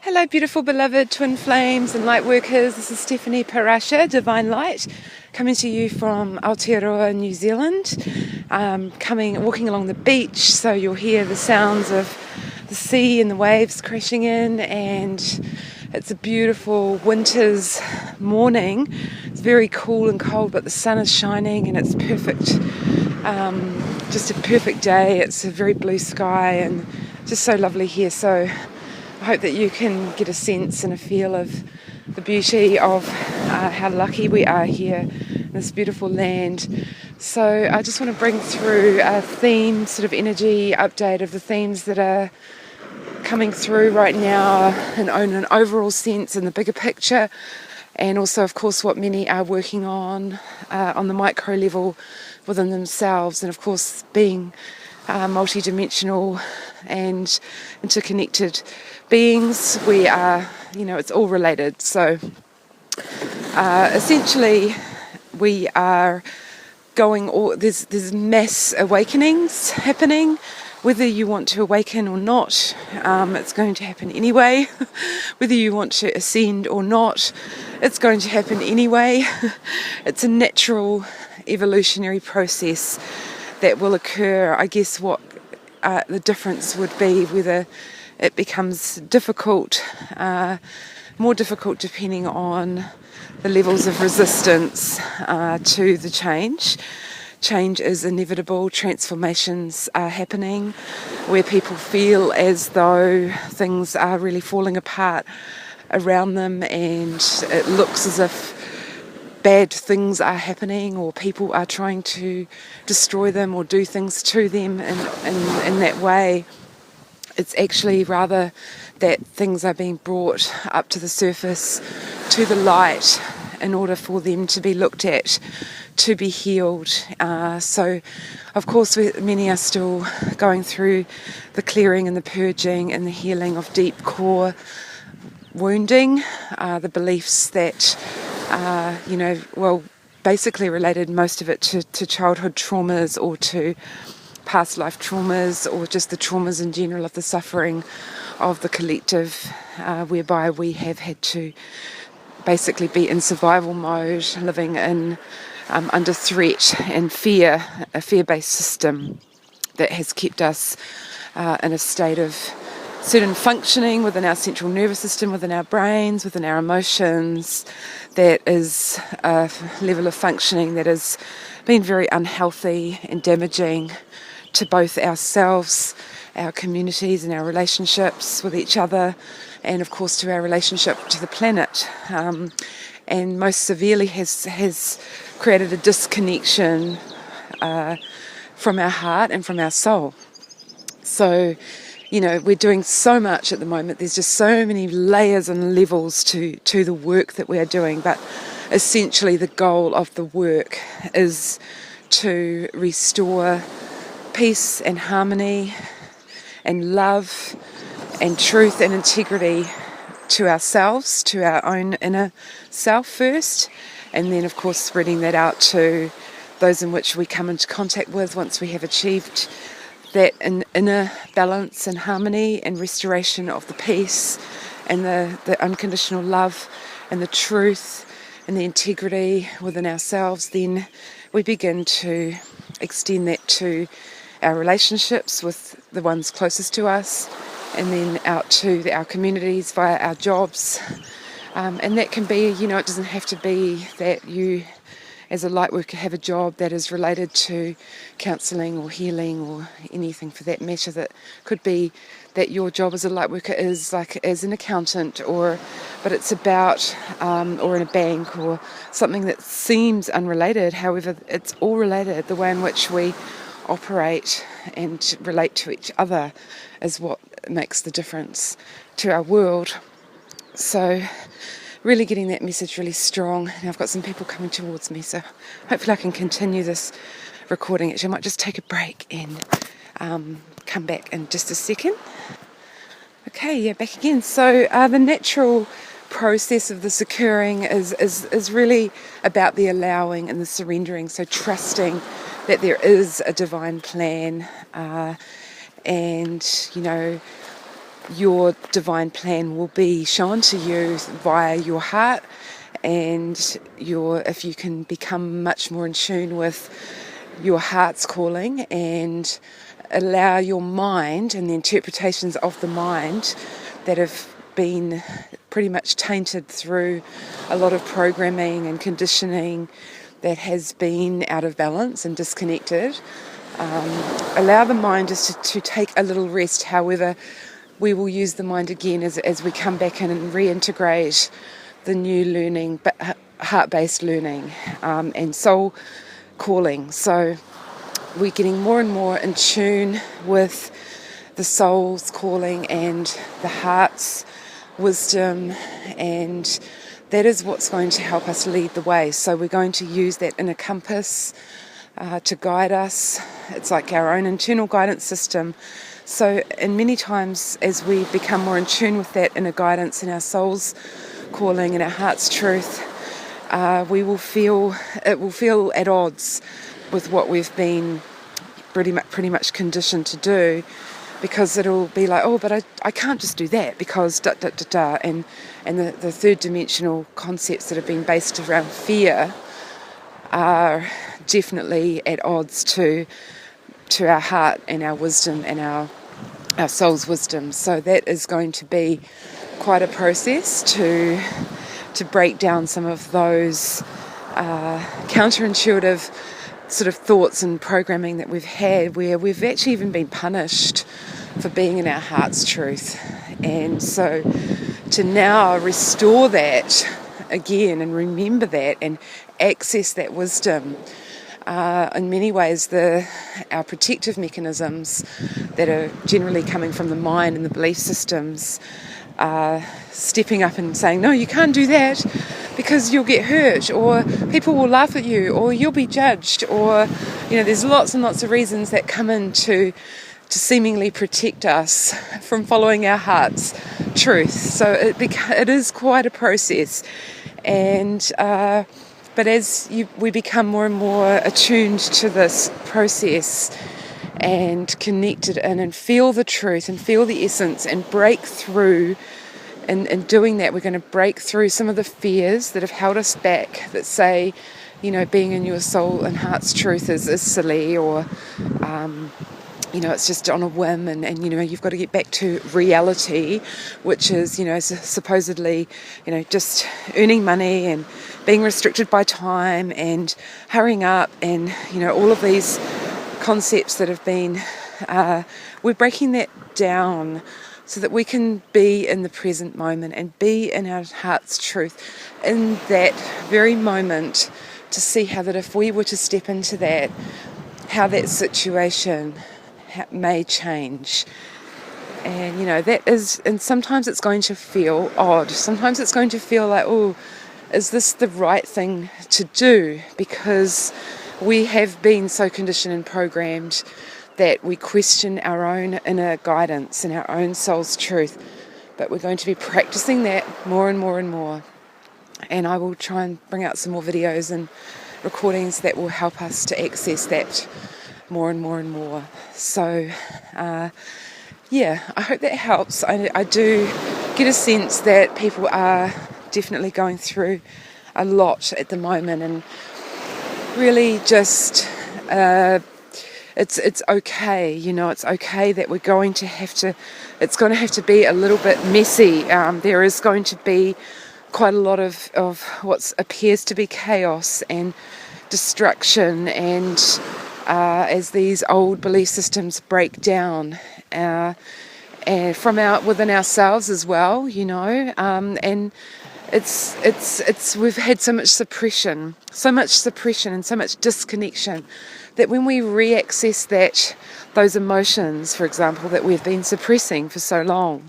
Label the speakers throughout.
Speaker 1: Hello, beautiful, beloved twin flames and light workers. This is Stephanie Parasha, Divine Light, coming to you from Aotearoa, New Zealand. Walking along the beach, so you'll hear the sounds of the sea and the waves crashing in, and it's a beautiful winter's morning. It's very cool and cold, but the sun is shining and it's perfect. Just a perfect day. It's a very blue sky and just so lovely here. So I hope that you can get a sense and a feel of the beauty of how lucky we are here in this beautiful land. So I just want to bring through a theme, sort of energy update of the themes that are coming through right now in an overall sense in the bigger picture, and also of course what many are working on the micro level within themselves, and of course being multi-dimensional and interconnected beings, we are, it's all related. So essentially we are there's mass awakenings happening. Whether you want to awaken or not, it's going to happen anyway. Whether you want to ascend or not, it's going to happen anyway. It's a natural evolutionary process that will occur. I guess what the difference would be whether it becomes difficult, more difficult depending on the levels of resistance to the change. Change is inevitable, transformations are happening where people feel as though things are really falling apart around them, and it looks as if bad things are happening or people are trying to destroy them or do things to them in that way. It's actually rather that things are being brought up to the surface, to the light, in order for them to be looked at, to be healed. So, of course, many are still going through the clearing and the purging and the healing of deep core wounding, the beliefs that, basically related most of it to childhood traumas or to past life traumas, or just the traumas in general of the suffering of the collective, whereby we have had to basically be in survival mode, living in under threat and fear, a fear-based system that has kept us in a state of certain functioning within our central nervous system, within our brains, within our emotions. That is a level of functioning that has been very unhealthy and damaging to both ourselves, our communities and our relationships with each other, and of course to our relationship to the planet, and most severely has created a disconnection from our heart and from our soul. So, we're doing so much at the moment. There's just so many layers and levels to the work that we are doing, but essentially the goal of the work is to restore peace and harmony and love and truth and integrity to ourselves, to our own inner self first, and then of course spreading that out to those in which we come into contact with once we have achieved that inner balance and harmony and restoration of the peace and the unconditional love and the truth and the integrity within ourselves. Then we begin to extend that to our relationships with the ones closest to us, and then out to our communities via our jobs. And that can be, it doesn't have to be that you as a light worker have a job that is related to counselling or healing or anything for that matter. That could be that your job as a light worker is like as an accountant, but it's about, or in a bank or something that seems unrelated. However, it's all related. The way in which we operate and relate to each other is what makes the difference to our world. So really getting that message really strong. And I've got some people coming towards me, so hopefully I can continue this recording. Actually, I might just take a break and come back in just a second. Okay, yeah, back again. So the natural process of this occurring is really about the allowing and the surrendering, so trusting that there is a divine plan, and your divine plan will be shown to you via your heart, and if you can become much more in tune with your heart's calling and allow your mind and the interpretations of the mind that have been pretty much tainted through a lot of programming and conditioning that has been out of balance and disconnected. Allow the mind just to take a little rest. However, we will use the mind again as we come back in and reintegrate the new learning, heart-based learning, and soul calling. So we're getting more and more in tune with the soul's calling and the heart's wisdom, and that is what's going to help us lead the way. So we're going to use that inner compass to guide us. It's like our own internal guidance system. So, and many times as we become more in tune with that inner guidance and our soul's calling and our heart's truth, it will feel at odds with what we've been pretty much conditioned to do, because it'll be like, oh, but I can't just do that because and the third dimensional concepts that have been based around fear are definitely at odds to our heart and our wisdom and our soul's wisdom. So that is going to be quite a process to break down some of those counterintuitive sort of thoughts and programming that we've had, where we've actually even been punished for being in our heart's truth. And so to now restore that again and remember that and access that wisdom, in many ways our protective mechanisms that are generally coming from the mind and the belief systems stepping up and saying, no, you can't do that because you'll get hurt, or people will laugh at you, or you'll be judged, or there's lots and lots of reasons that come in to seemingly protect us from following our heart's truth. So it is quite a process, and but as we become more and more attuned to this process and connected in and feel the truth and feel the essence and break through, in doing that, we're going to break through some of the fears that have held us back, that say, being in your soul and heart's truth is silly, or it's just on a whim, and you've got to get back to reality, which is supposedly just earning money and being restricted by time and hurrying up, and all of these concepts that have been we're breaking that down so that we can be in the present moment and be in our heart's truth in that very moment, to see how that if we were to step into that, how that situation may change. And that is, and sometimes it's going to feel odd, sometimes it's going to feel like, oh, is this the right thing to do? Because we have been so conditioned and programmed that we question our own inner guidance and our own soul's truth. But we're going to be practicing that more and more and more. And I will try and bring out some more videos and recordings that will help us to access that more and more and more. So, I hope that helps. I do get a sense that people are definitely going through a lot at the moment, and really just it's okay, it's okay that we're going to have to, it's going to have to be a little bit messy. There is going to be quite a lot of what appears to be chaos and destruction, and as these old belief systems break down, and from within ourselves as well, and it's we've had so much suppression and so much disconnection, that when we re-access those emotions, for example, that we've been suppressing for so long,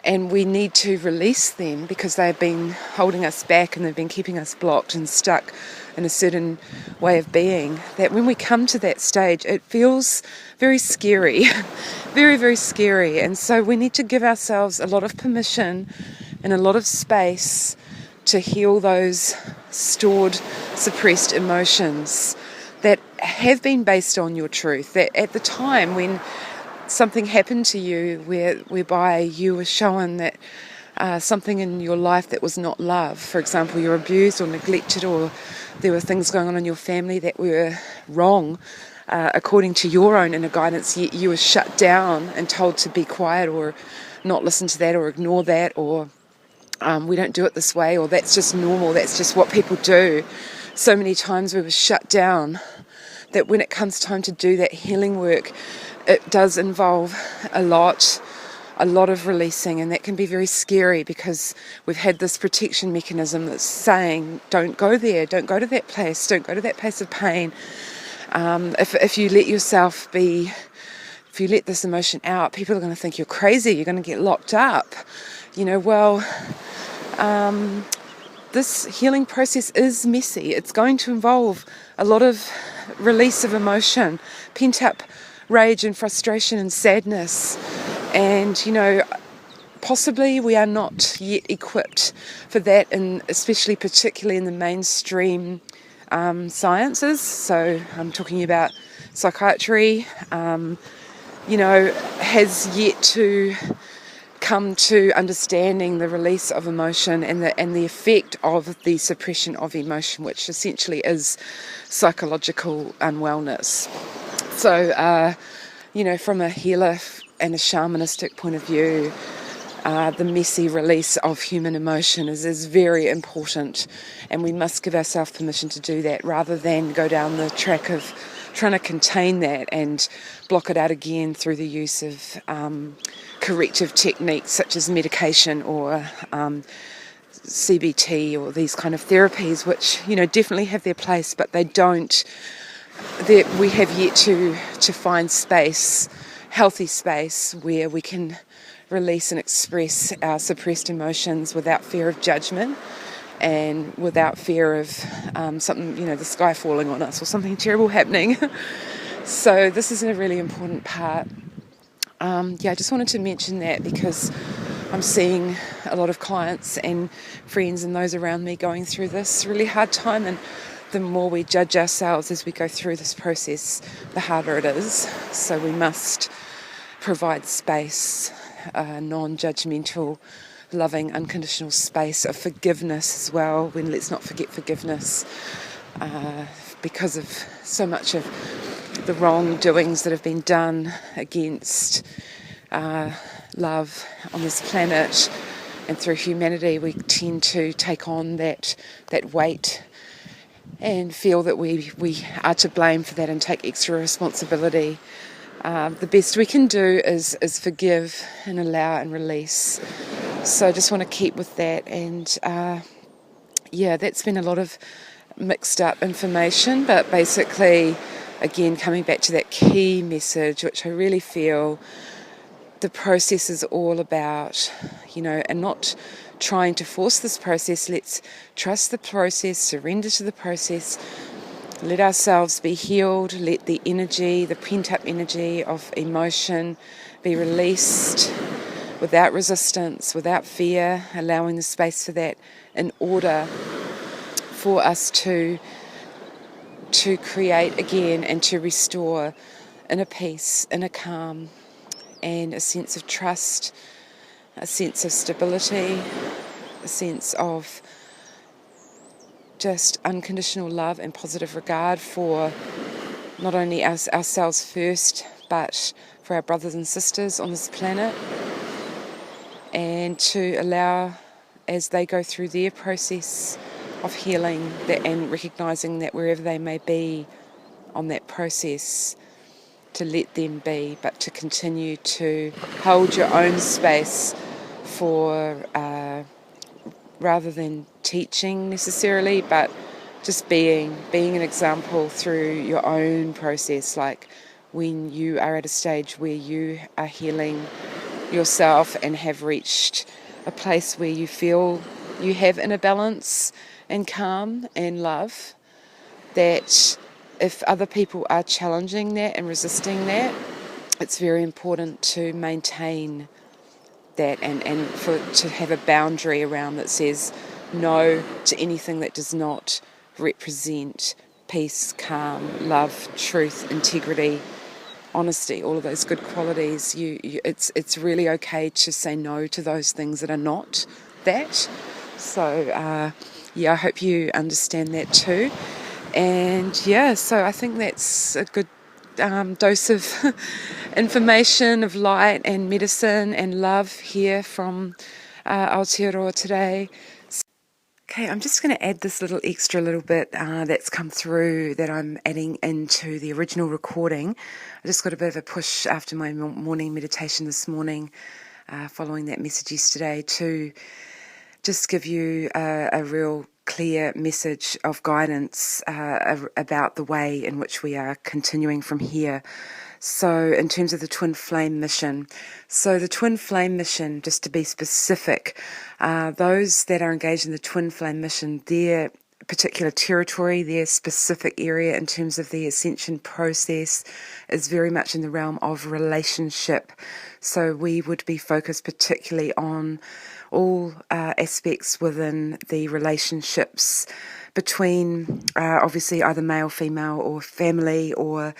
Speaker 1: and we need to release them because they've been holding us back and they've been keeping us blocked and stuck in a certain way of being, that when we come to that stage, it feels very scary, very, very scary. And so we need to give ourselves a lot of permission and a lot of space to heal those stored, suppressed emotions that have been based on your truth, that at the time when something happened to you whereby you were shown that something in your life that was not love. For example, you're abused or neglected, or there were things going on in your family that were wrong according to your own inner guidance, yet you were shut down and told to be quiet or not listen to that or ignore that, or we don't do it this way, or that's just normal, that's just what people do. So many times we were shut down that when it comes time to do that healing work, it does involve a lot of releasing, and that can be very scary because we've had this protection mechanism that's saying, don't go there, don't go to that place, don't go to that place of pain. If you let yourself be, if you let this emotion out, people are going to think you're crazy, you're going to get locked up. This healing process is messy. It's going to involve a lot of release of emotion, pent up rage and frustration and sadness. And, possibly we are not yet equipped for that, and especially particularly in the mainstream sciences. So I'm talking about psychiatry, has yet to come to understanding the release of emotion and the effect of the suppression of emotion, which essentially is psychological unwellness. So, from a healer and a shamanistic point of view, the messy release of human emotion is very important, and we must give ourselves permission to do that rather than go down the track of trying to contain that and block it out again through the use of corrective techniques such as medication or CBT or these kind of therapies, which definitely have their place, but they don't. We have yet to find space, healthy space, where we can release and express our suppressed emotions without fear of judgment and without fear of something, the sky falling on us or something terrible happening. So this is a really important part. I just wanted to mention that because I'm seeing a lot of clients and friends and those around me going through this really hard time, and the more we judge ourselves as we go through this process, the harder it is. So we must provide space, non-judgmental, loving, unconditional space of forgiveness as well. When let's not forget forgiveness, because of so much of the wrongdoings that have been done against love on this planet and through humanity, we tend to take on that weight and feel that we are to blame for that and take extra responsibility. The best we can do is forgive and allow and release. So I just want to keep with that, and that's been a lot of mixed up information, but basically, again, coming back to that key message, which I really feel the process is all about, and not trying to force this process. Let's trust the process, surrender to the process, let ourselves be healed, let the energy, the pent-up energy of emotion be released without resistance, without fear, allowing the space for that in order for us to create again and to restore inner peace, inner calm, and a sense of trust, a sense of stability, a sense of just unconditional love and positive regard for not only ourselves first, but for our brothers and sisters on this planet, and to allow, as they go through their process of healing and recognising that wherever they may be on that process, to let them be, but to continue to hold your own space for rather than teaching necessarily, but just being an example through your own process. Like when you are at a stage where you are healing yourself and have reached a place where you feel you have inner balance and calm and love, that if other people are challenging that and resisting that, it's very important to maintain that and to have a boundary around that says no to anything that does not represent peace, calm, love, truth, integrity, honesty, all of those good qualities. It's really okay to say no to those things that are not that. So I hope you understand that too. And so I think that's a good dose of information, of light and medicine and love here from Aotearoa today. Okay, I'm just going to add this little bit that's come through that I'm adding into the original recording. I just got a bit of a push after my morning meditation this morning, following that message yesterday, to just give you a real clear message of guidance about the way in which we are continuing from here. So in terms of the Twin Flame mission, so the Twin Flame mission, just to be specific, those that are engaged in the Twin Flame mission, their particular territory, their specific area in terms of the ascension process is very much in the realm of relationship. So we would be focused particularly on all aspects within the relationships between obviously either male, female, or family, or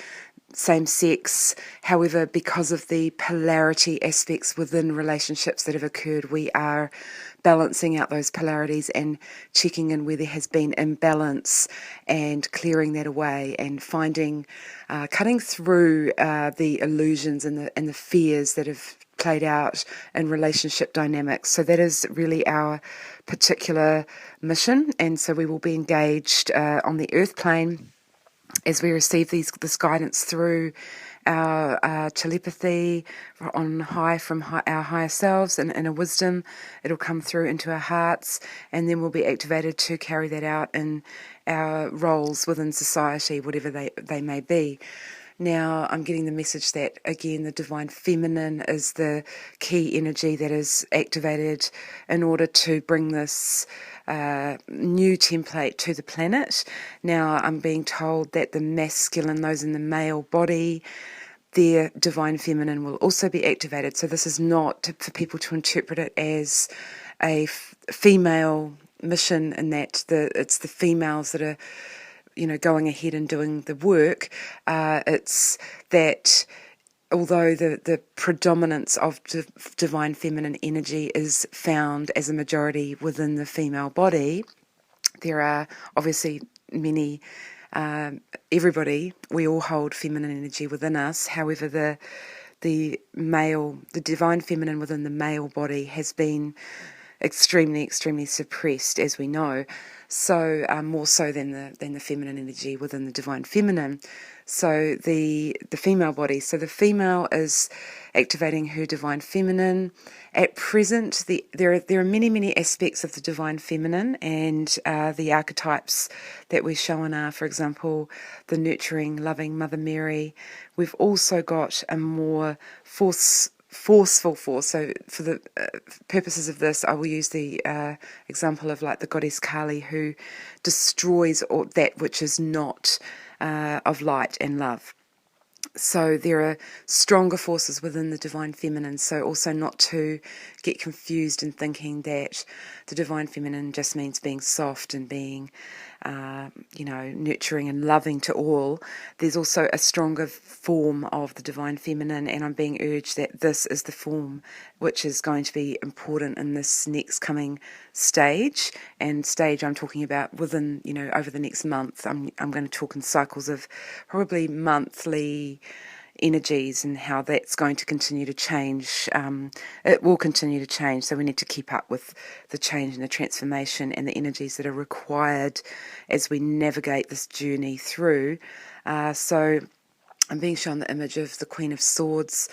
Speaker 1: same sex. However, because of the polarity aspects within relationships that have occurred, we are balancing out those polarities and checking in where there has been imbalance and clearing that away and finding, cutting through the illusions and the fears that have played out in relationship dynamics. So that is really our particular mission, and so we will be engaged on the earth plane as we receive this guidance through our telepathy on high from our higher selves and inner wisdom. It'll come through into our hearts, and then we'll be activated to carry that out in our roles within society, whatever they may be. Now, I'm getting the message that, again, the Divine Feminine is the key energy that is activated in order to bring this new template to the planet. Now, I'm being told that the masculine, those in the male body, their Divine Feminine will also be activated. So this is not for people to interpret it as a female mission, in that it's the females that are going ahead and doing the work. It's that although the predominance of divine feminine energy is found as a majority within the female body, there are obviously many, we all hold feminine energy within us. However, the divine feminine within the male body has been extremely suppressed, as we know. So more so than the feminine energy within the divine feminine. So the female body. So the female is activating her divine feminine. At present, there are many aspects of the divine feminine, and the archetypes that we show in are, for example, the nurturing, loving Mother Mary. We've also got a more forceful force. So for the purposes of this, I will use the example of like the goddess Kali, who destroys all that which is not of light and love. So there are stronger forces within the divine feminine. So also not to get confused in thinking that the divine feminine just means being soft and being nurturing and loving to all. There's also a stronger form of the divine feminine, and I'm being urged that this is the form which is going to be important in this next coming stage. And stage I'm talking about within, over the next month. I'm going to talk in cycles of probably monthly energies and how that's going to continue to change. It will continue to change, so we need to keep up with the change and the transformation and the energies that are required as we navigate this journey through. So I'm being shown the image of the Queen of Swords,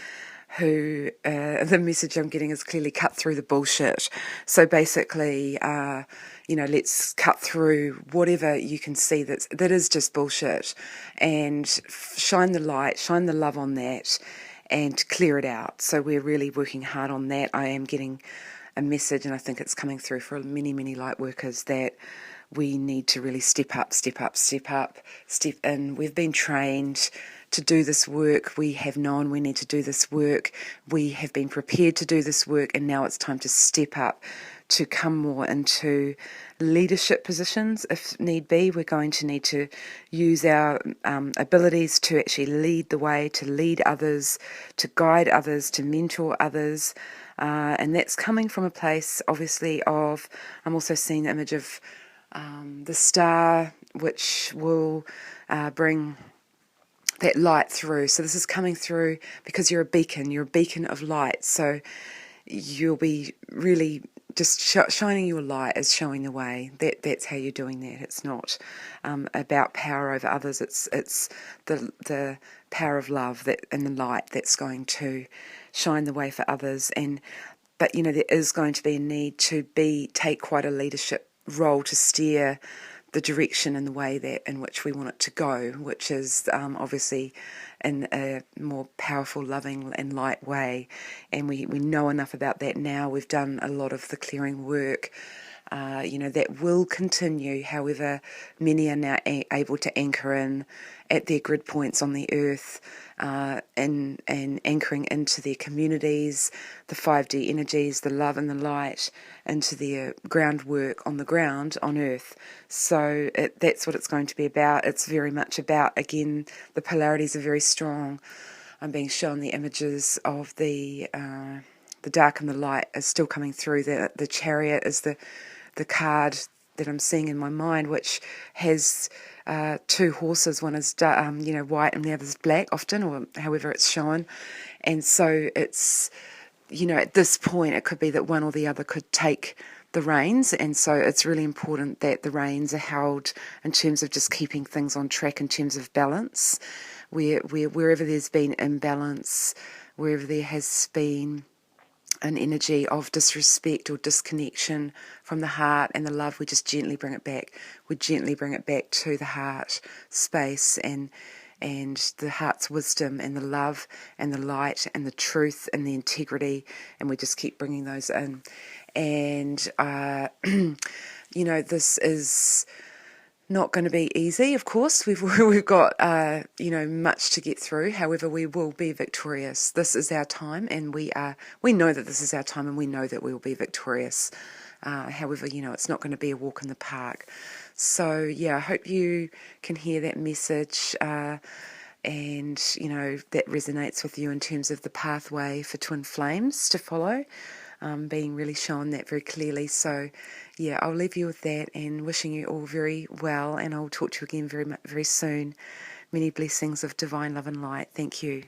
Speaker 1: who the message I'm getting is clearly cut through the bullshit. So basically, let's cut through whatever you can see that is just bullshit, and shine the light, shine the love on that, and clear it out. So we're really working hard on that. I am getting a message, and I think it's coming through for many light workers, that we need to really step in. We've been trained to do this work. We have known we need to do this work. We have been prepared to do this work, and now it's time to step up to come more into leadership positions if need be. We're going to need to use our abilities to actually lead the way, to lead others, to guide others, to mentor others. And that's coming from a place, obviously, of, I'm also seeing the image of the star, which will bring that light through. So this is coming through because you're a beacon of light. So you'll be really just shining your light as showing the way. That's how you're doing that. It's not about power over others. It's the power of love that and the light that's going to shine the way for others. But there is going to be a need to take quite a leadership role to steer the direction and the way that in which we want it to go, which is obviously in a more powerful, loving and light way. And we know enough about that now. We've done a lot of the clearing work, that will continue. However, many are now able to anchor in at their grid points on the earth, and anchoring into their communities, the 5D energies, the love and the light, into their groundwork on the ground on earth. So that's what it's going to be about. It's very much about, again, the polarities are very strong. I'm being shown the images of the dark and the light is still coming through. The chariot is the card that I'm seeing in my mind, which has two horses. One is white and the other is black, often, or however it's shown. And so it's at this point it could be that one or the other could take the reins, and so it's really important that the reins are held in terms of just keeping things on track in terms of balance. Wherever there's been imbalance, wherever there has been an energy of disrespect or disconnection from the heart and the love, we just gently bring it back. We gently bring it back to the heart space and the heart's wisdom and the love and the light and the truth and the integrity, and we just keep bringing those in. And this is not going to be easy, of course. We've got much to get through. However, we will be victorious. This is our time, and we know that this is our time, and we know that we will be victorious. However, it's not going to be a walk in the park. So yeah, I hope you can hear that message, and that resonates with you in terms of the pathway for twin flames to follow. Being really shown that very clearly. So yeah, I'll leave you with that and wishing you all very well, and I'll talk to you again very soon. Many blessings of divine love and light. Thank you.